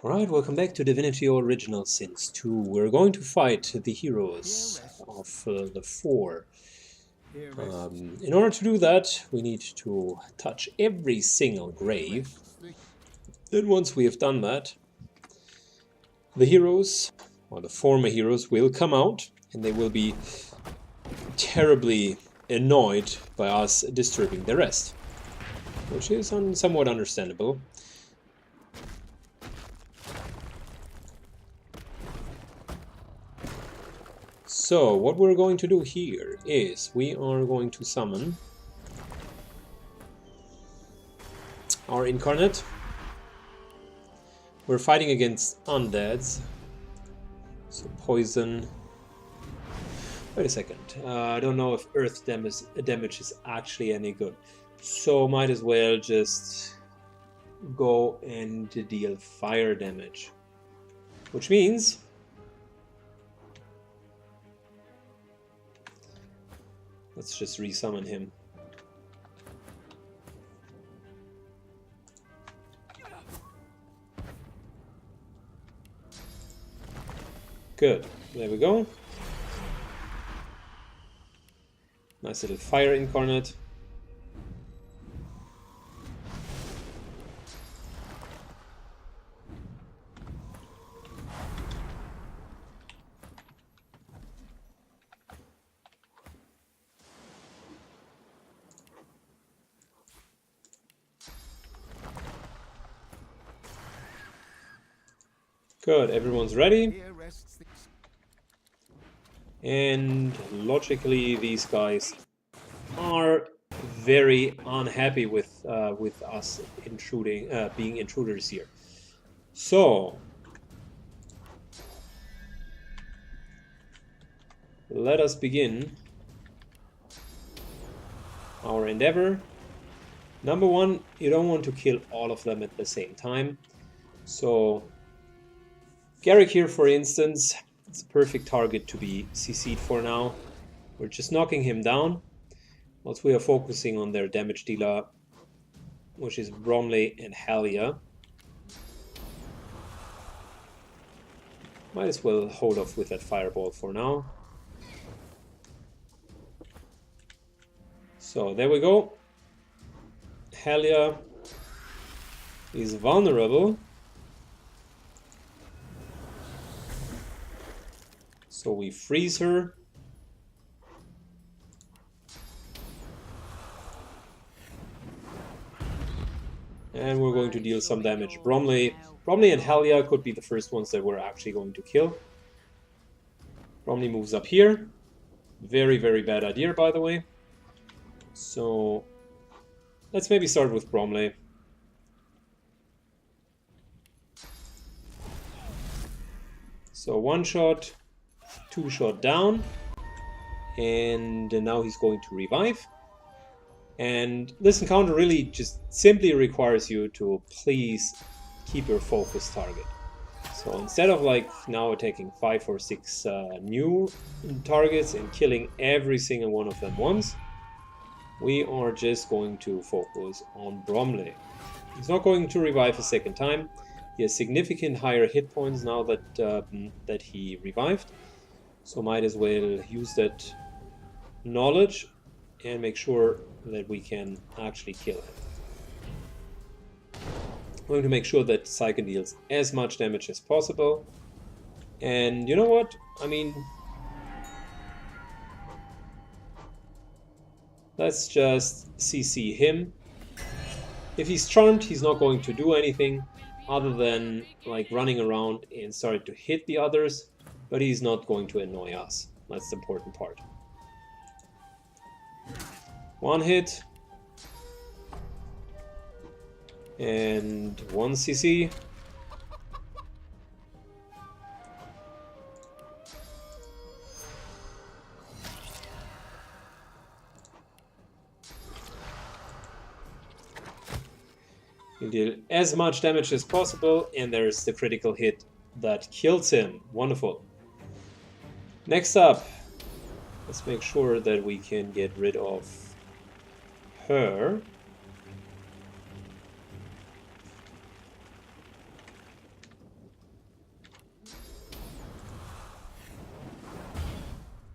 Alright, welcome back to Divinity Original Sin 2. We're going to fight the heroes of the four. In order to do that, we need to touch every single grave. Then once we have done that, the heroes, or the former heroes, will come out and they will be terribly annoyed by us disturbing the rest. Which is somewhat understandable. So, what we're going to do here is we are going to summon our incarnate. We're fighting against undeads. So poison. Wait a second. I don't know if earth damage is actually any good. So might as well just go and deal fire damage. Which means let's just resummon him. Good. There we go. Nice little fire incarnate. Good, everyone's ready. And logically, these guys are very unhappy with us intruding, being intruders here. So let us begin our endeavor. Number one, you don't want to kill all of them at the same time. So Garrick here, for instance, it's a perfect target to be CC'd for now. We're just knocking him down. Whilst we are focusing on their damage dealer, which is Bromley and Halia. Might as well hold off with that fireball for now. So there we go. Halia is vulnerable. So we freeze her. And we're going to deal some damage. Bromley and Halia could be the first ones that we're actually going to kill. Bromley moves up here. Very, very bad idea, by the way. So let's maybe start with Bromley. So one shot, two shot down. And now he's going to revive. And this encounter really just simply requires you to please keep your focus target. So instead of like now attacking 5 or 6 new targets and killing every single one of them once, we are just going to focus on Bromley. He's not going to revive a second time. He has significant higher hit points now that that he revived. So might as well use that knowledge and make sure that we can actually kill him. I'm going to make sure that Psyche deals as much damage as possible. And you know what? I mean, let's just CC him. If he's charmed, he's not going to do anything other than like running around and starting to hit the others, but he's not going to annoy us. That's the important part. One hit. And one CC. You deal as much damage as possible, and there's the critical hit that kills him. Wonderful. Next up, let's make sure that we can get rid of her.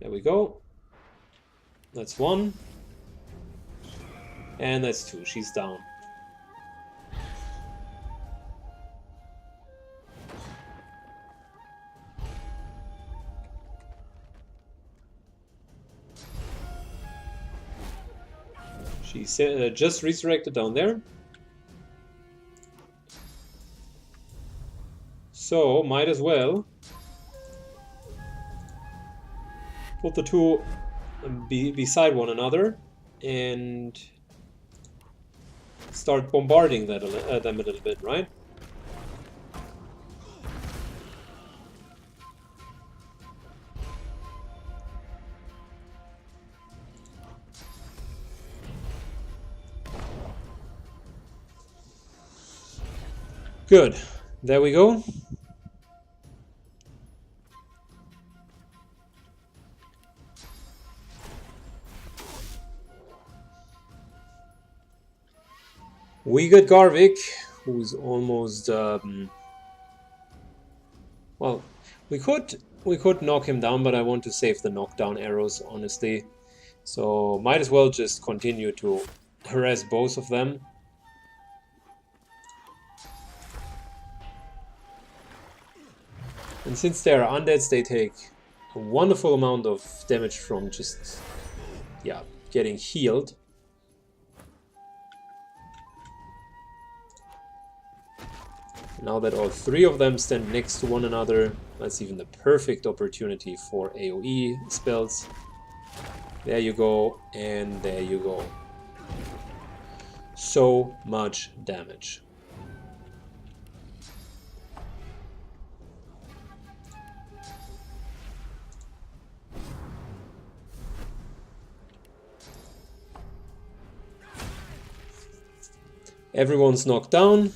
There we go. That's 1. And that's 2. She's down. She's just resurrected down there. So, might as well put the two beside one another and start bombarding them a little bit, right? Good. There we go. We got Garvik, who's almost well, we could knock him down, but I want to save the knockdown arrows, honestly. So might as well just continue to harass both of them. And since they are undeads, they take a wonderful amount of damage from just, yeah, getting healed. Now that all 3 of them stand next to one another, that's even the perfect opportunity for AoE spells. There you go, and there you go. So much damage. Everyone's knocked down.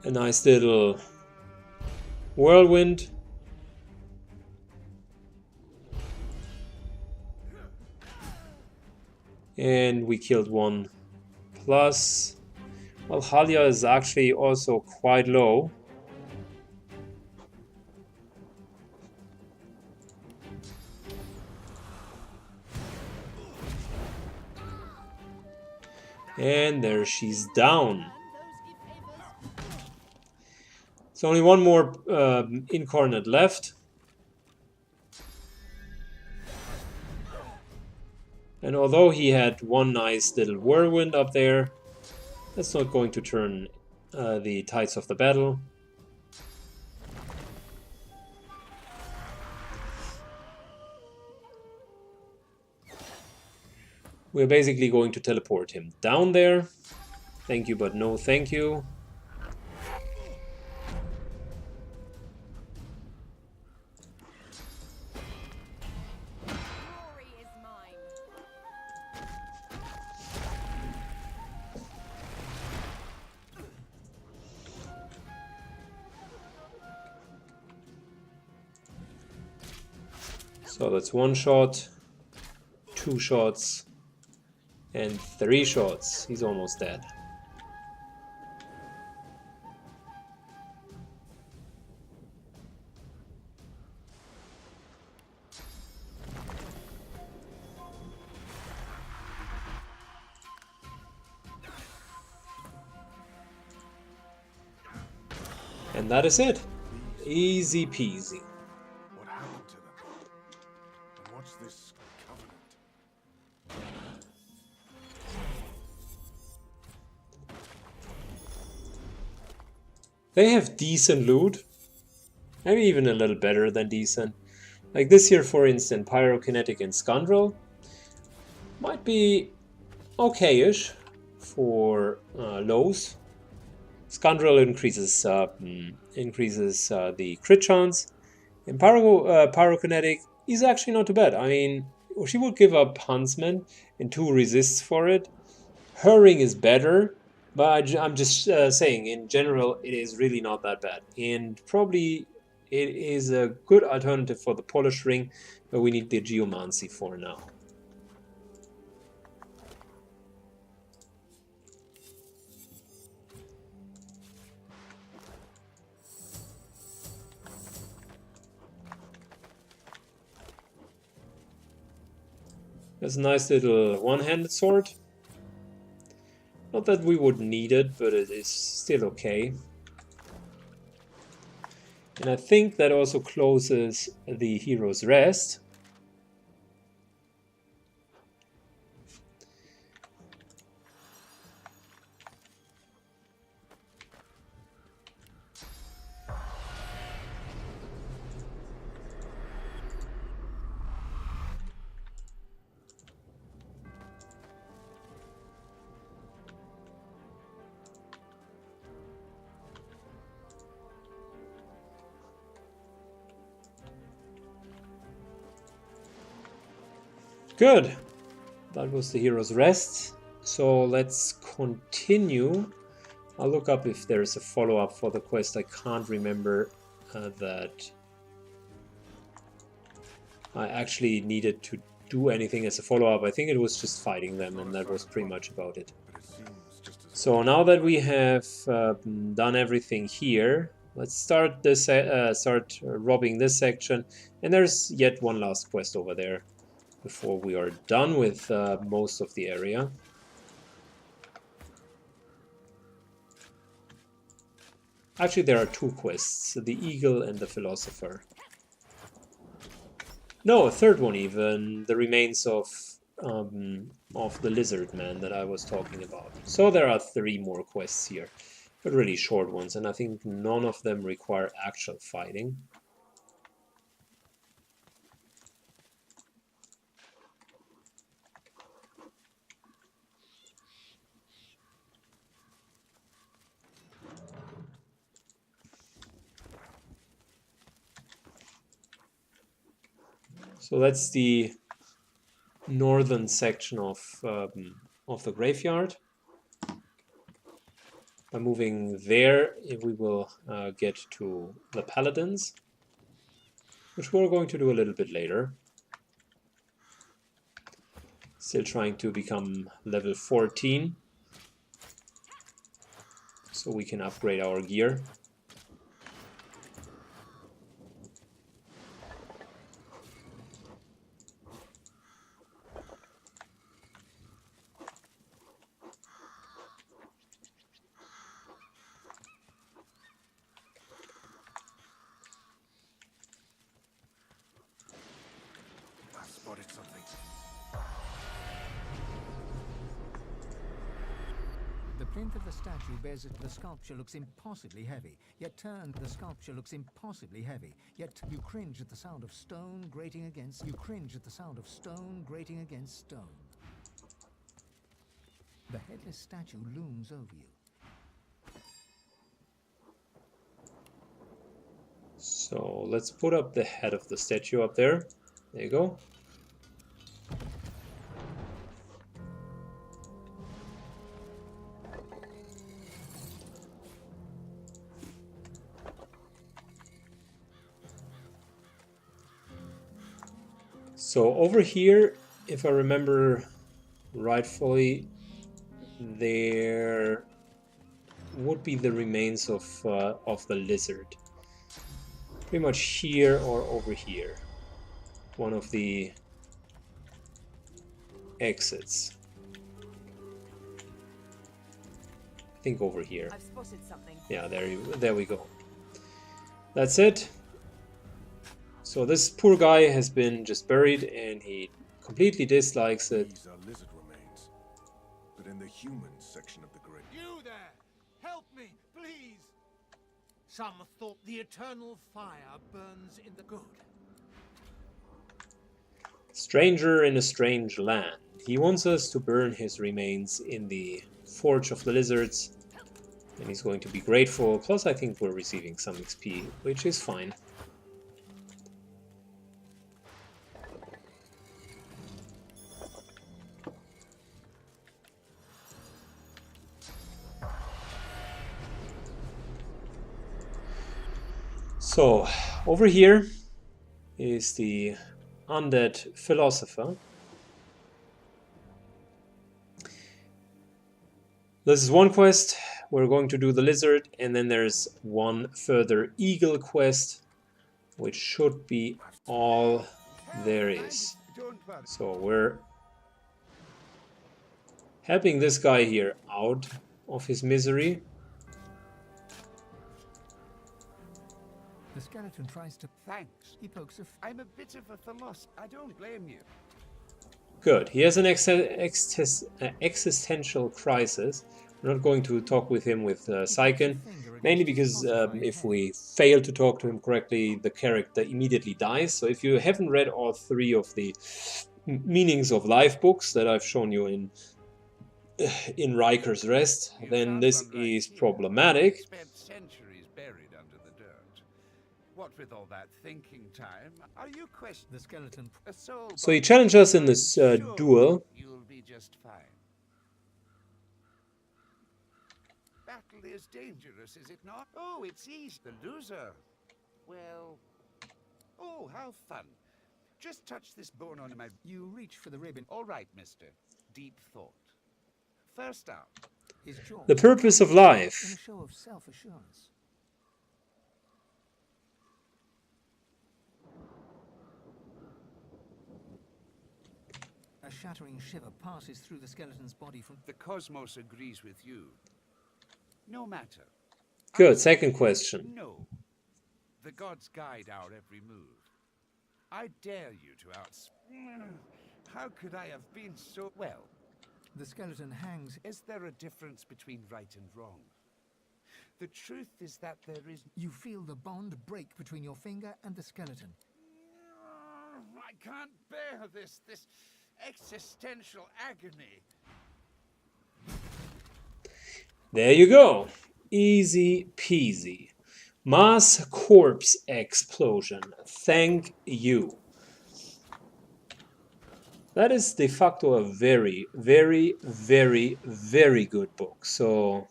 A nice little whirlwind. And we killed 1. Plus, well, Halia is actually also quite low. And there she's down. There's only 1 more incarnate left. And although he had 1 nice little whirlwind up there, that's not going to turn the tides of the battle. We're basically going to teleport him down there. Thank you, but no thank you. So that's 1 shot, 2 shots, and 3 shots. He's almost dead. And that is it. Easy peasy. What happened to them? And what's this covenant? They have decent loot. Maybe even a little better than decent. Like this here, for instance, Pyrokinetic and Scoundrel might be okay-ish for lows. Scoundrel increases the crit chance, and Pyrokinetic is actually not too bad. I mean, she would give up Huntsman and 2 resists for it. Her ring is better, but I'm just saying, in general, it is really not that bad. And probably it is a good alternative for the Polish ring, but we need the Geomancy for now. There's a nice little one-handed sword. Not that we would need it, but it is still okay. And I think that also closes the Hero's Rest. Good. That was the Hero's Rest. So let's continue. I'll look up if there's a follow-up for the quest. I can't remember that I actually needed to do anything as a follow-up. I think it was just fighting them, and that was pretty much about it. So now that we have done everything here, let's start this. Start robbing this section, and there's yet one last quest over there before we are done with most of the area. Actually, there are two quests, the Eagle and the Philosopher. No, a third one even, the remains of the Lizard Man that I was talking about. So there are 3 more quests here, but really short ones, and I think none of them require actual fighting. So that's the northern section of the graveyard. By moving there, we will get to the Paladins, which we're going to do a little bit later. Still trying to become level 14, so we can upgrade our gear. The plinth of the statue bears it. The sculpture looks impossibly heavy, yet the sculpture looks impossibly heavy, yet you cringe at the sound of stone grating against. You cringe at the sound of stone grating against stone. The headless statue looms over you. So let's put up the head of the statue up there. There you go. So over here, if I remember rightfully, there would be the remains of the lizard. Pretty much here or over here. One of the exits. I think over here. I've spotted something. Yeah, there we go. That's it. So this poor guy has been just buried, and he completely dislikes it. These are lizard remains, but in the human section of the grave. You there! Help me, please! Some thought the eternal fire burns in the good. Stranger in a strange land. He wants us to burn his remains in the Forge of the Lizards, and he's going to be grateful. Plus, I think we're receiving some XP, which is fine. So, over here is the undead philosopher. This is one quest. We're going to do the lizard, and then there's one further eagle quest, which should be all there is. So we're helping this guy here out of his misery. The skeleton tries to... Thanks. He pokes a... I'm a bit of a philosopher. I don't blame you. Good. He has an existential crisis. We're not going to talk with him with Syken, mainly because if we fail to talk to him correctly, the character immediately dies. So if you haven't read all 3 of the meanings of life books that I've shown you in Riker's Rest, then this is problematic. Spent centuries buried under the dirt. What with all that thinking time, are you questioning The skeleton... a soul? So he challenged us in this duel. You'll be just fine. Battle is dangerous, is it not? Oh, it's easy. The loser. Well. Oh, how fun. Just touch this bone on my... You reach for the ribbon. All right, mister. Deep thought. First up. His jaw... The purpose of In a life. show of self-assurance. A shattering shiver passes through the skeleton's body from... The cosmos agrees with you. No matter. Good. Second question. No. The gods guide our every move. I dare you to How could I have been so... Well, The skeleton hangs... is there a difference between right and wrong? The truth is that there is... You feel the bond break between your finger and the skeleton. I can't bear this existential agony. There you go. Easy peasy. Mass corpse explosion. Thank you. That is de facto a very, very, very, very good book. So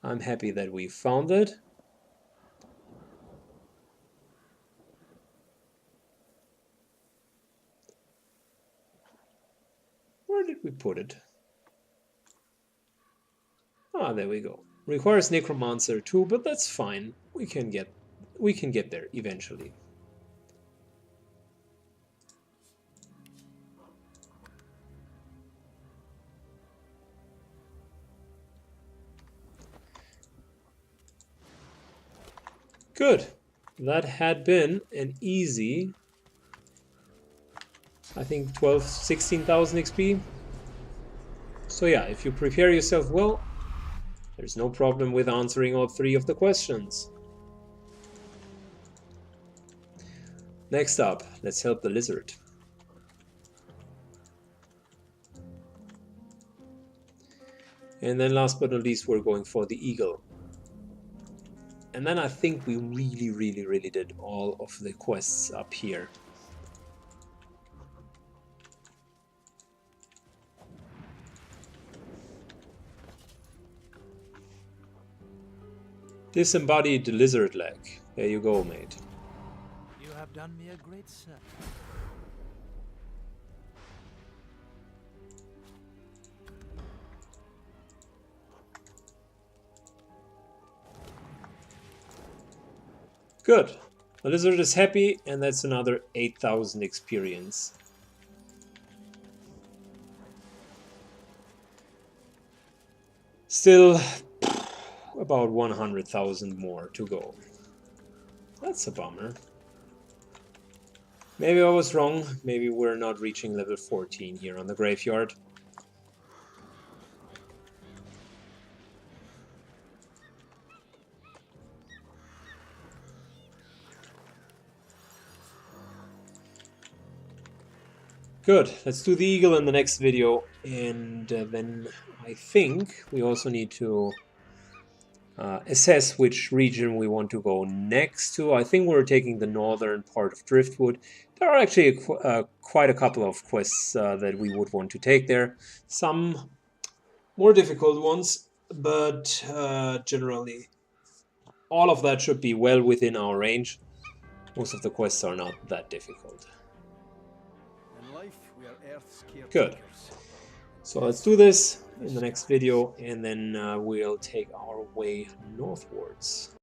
I'm happy that we found it. Where did we put it? Ah, there we go. Requires Necromancer too, but that's fine. We can get there eventually. Good. That had been an easy, I think 16,000 XP. So yeah, if you prepare yourself well, there's no problem with answering all 3 of the questions. Next up, let's help the lizard. And then last but not least, we're going for the eagle. And then I think we really did all of the quests up here. Disembodied lizard leg. There you go, mate. You have done me a great service. Good. The lizard is happy, and that's another 8,000 experience. Still about 100,000 more to go. That's a bummer. Maybe I was wrong. Maybe we're not reaching level 14 here on the graveyard. Good, let's do the eagle in the next video, and then I think we also need to assess which region we want to go next to. I think we're taking the northern part of Driftwood. There are actually quite a couple of quests that we would want to take there. Some more difficult ones, but generally all of that should be well within our range. Most of the quests are not that difficult. Good. So let's do this in the next video, and then we'll take our way northwards.